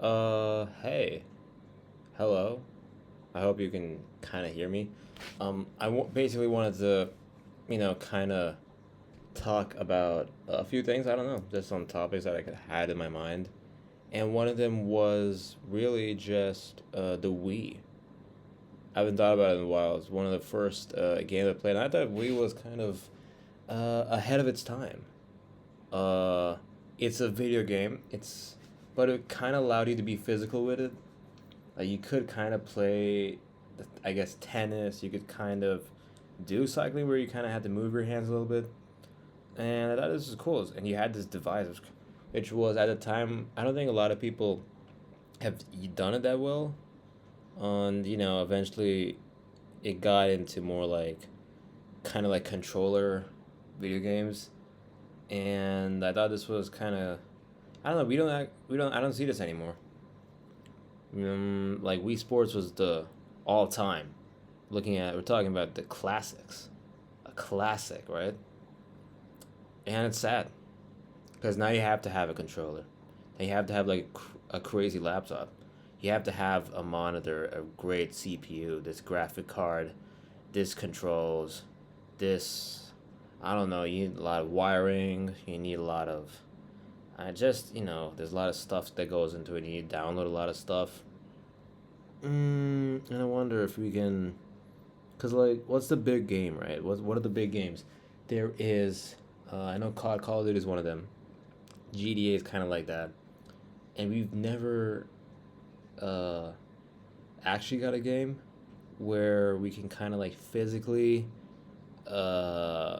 Hey, hello. I hope you can kind of hear me. Basically wanted to, kind of talk about a few things. I don't know, just some topics that I could had in my mind, and one of them was really just the Wii. I haven't thought about it in a while. It's one of the first games I played. And I thought Wii was kind of ahead of its time. Uh, it's a video game. But it kind of allowed you to be physical with it. Like you could kind of play, I guess, tennis. You could kind of do cycling where you kind of had to move your hands a little bit. And I thought this was cool. And you had this device, which was at the time, I don't think a lot of people have done it that well. And, eventually it got into more like kind of like controller video games. And I thought this was kind of, I don't know, I don't see this anymore. Like Wii Sports was the all time. We're talking about the classics, a classic, right? And it's sad because now you have to have a controller. Now you have to have like a crazy laptop. You have to have a monitor, a great CPU, this graphic card, this controls, this. I don't know. You need a lot of wiring. You need a lot of. There's a lot of stuff that goes into it. You need to download a lot of stuff. And I wonder if we can, cause like, what's the big game, right? What are the big games? There is, I know Call of Duty is one of them. GTA is kind of like that, and we've never, uh, actually got a game where we can kind of like physically, uh,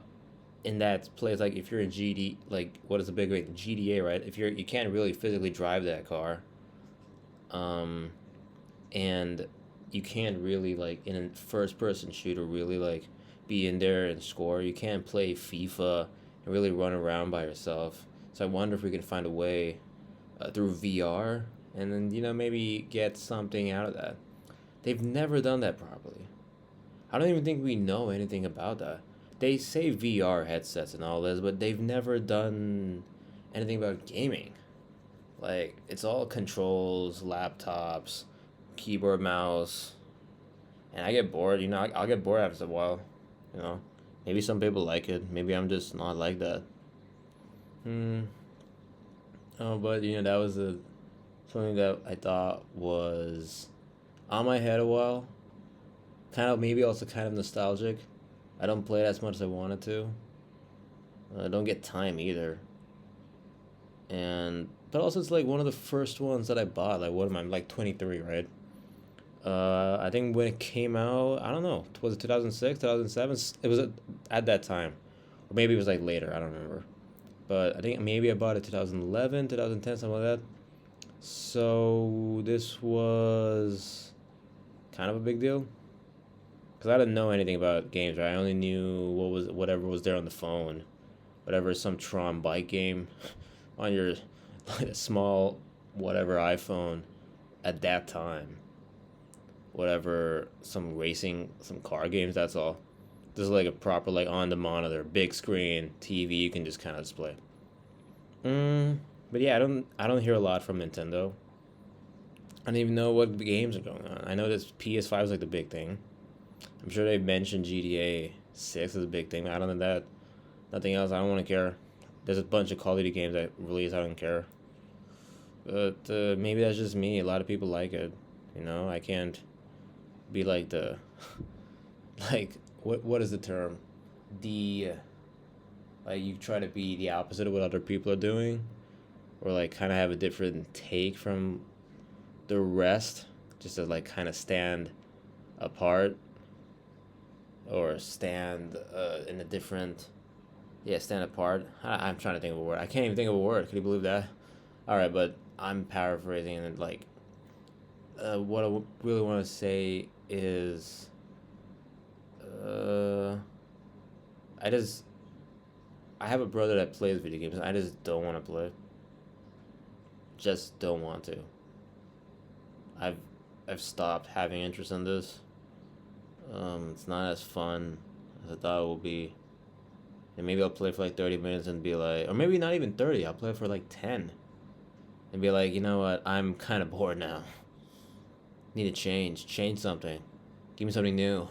in that place. Like if you're in GD, like what is the big game? GTA, right? If you can't really physically drive that car, um, and you can't really like in a first person shooter really like be in there and score. You can't play FIFA and really run around by yourself. So I wonder if we can find a way through VR and then maybe get something out of that. They've never done that properly. I don't even think we know anything about that. They say VR headsets and all this, but they've never done anything about gaming. Like it's all controls, laptops, keyboard, mouse, and I get bored. I'll get bored after a while. You know, maybe some people like it. Maybe I'm just not like that. Hmm. Oh, but that was something that I thought was on my head a while. Kind of maybe also kind of nostalgic. I don't play it as much as I wanted to. I don't get time either. And but also it's like one of the first ones that I bought. Like what am I? I'm like 23, right? I think when it came out, I don't know. Was it 2006, 2007? It was at that time, or maybe it was like later. I don't remember. But I think maybe I bought it 2011, 2010, something like that. So this was kind of a big deal because I didn't know anything about games. Right? I only knew whatever was there on the phone, whatever some Tron bike game on your like a small whatever iPhone at that time. Whatever some car games. That's all. This is like a proper like on the monitor, big screen TV. You can just kind of display. But yeah, I don't hear a lot from Nintendo. I don't even know what games are going on. I know this PS5 is like the big thing. I'm sure they've mentioned GTA 6 is a big thing. But I don't know that. Nothing else. I don't want to care. There's a bunch of Call of Duty games that release. I don't care. But maybe that's just me. A lot of people like it. I can't be like the like what is the term? The like you try to be the opposite of what other people are doing, or like kind of have a different take from the rest, just to like kind of stand apart or stand in a different stand apart. I'm trying to think of a word. I can't even think of a word. Can you believe that? All right, but I'm paraphrasing and like what I really want to say is uh, I just I have a brother that plays video games. And I just don't want to play. Just don't want to. I've I've stopped having interest in this. It's not as fun as I thought it would be. And maybe I'll play for like 30 minutes and be like, or maybe not even 30. I'll play for like 10. and be like, you know what, I'm kind of bored now. Need to change something. Give me something new.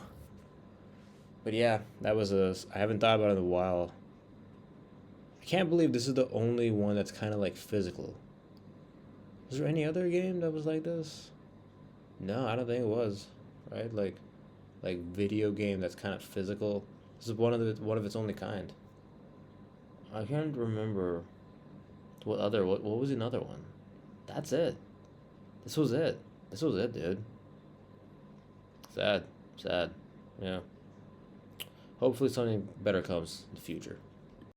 But yeah, that was a. I haven't thought about it in a while. I can't believe this is the only one that's kind of like physical. Was there any other game that was like this? No, I don't think it was. Right, like video game that's kind of physical. This is one of its only kind. I can't remember what was another one. That's it. This was it. This was it, dude. Sad, sad. Yeah. Hopefully something better comes in the future.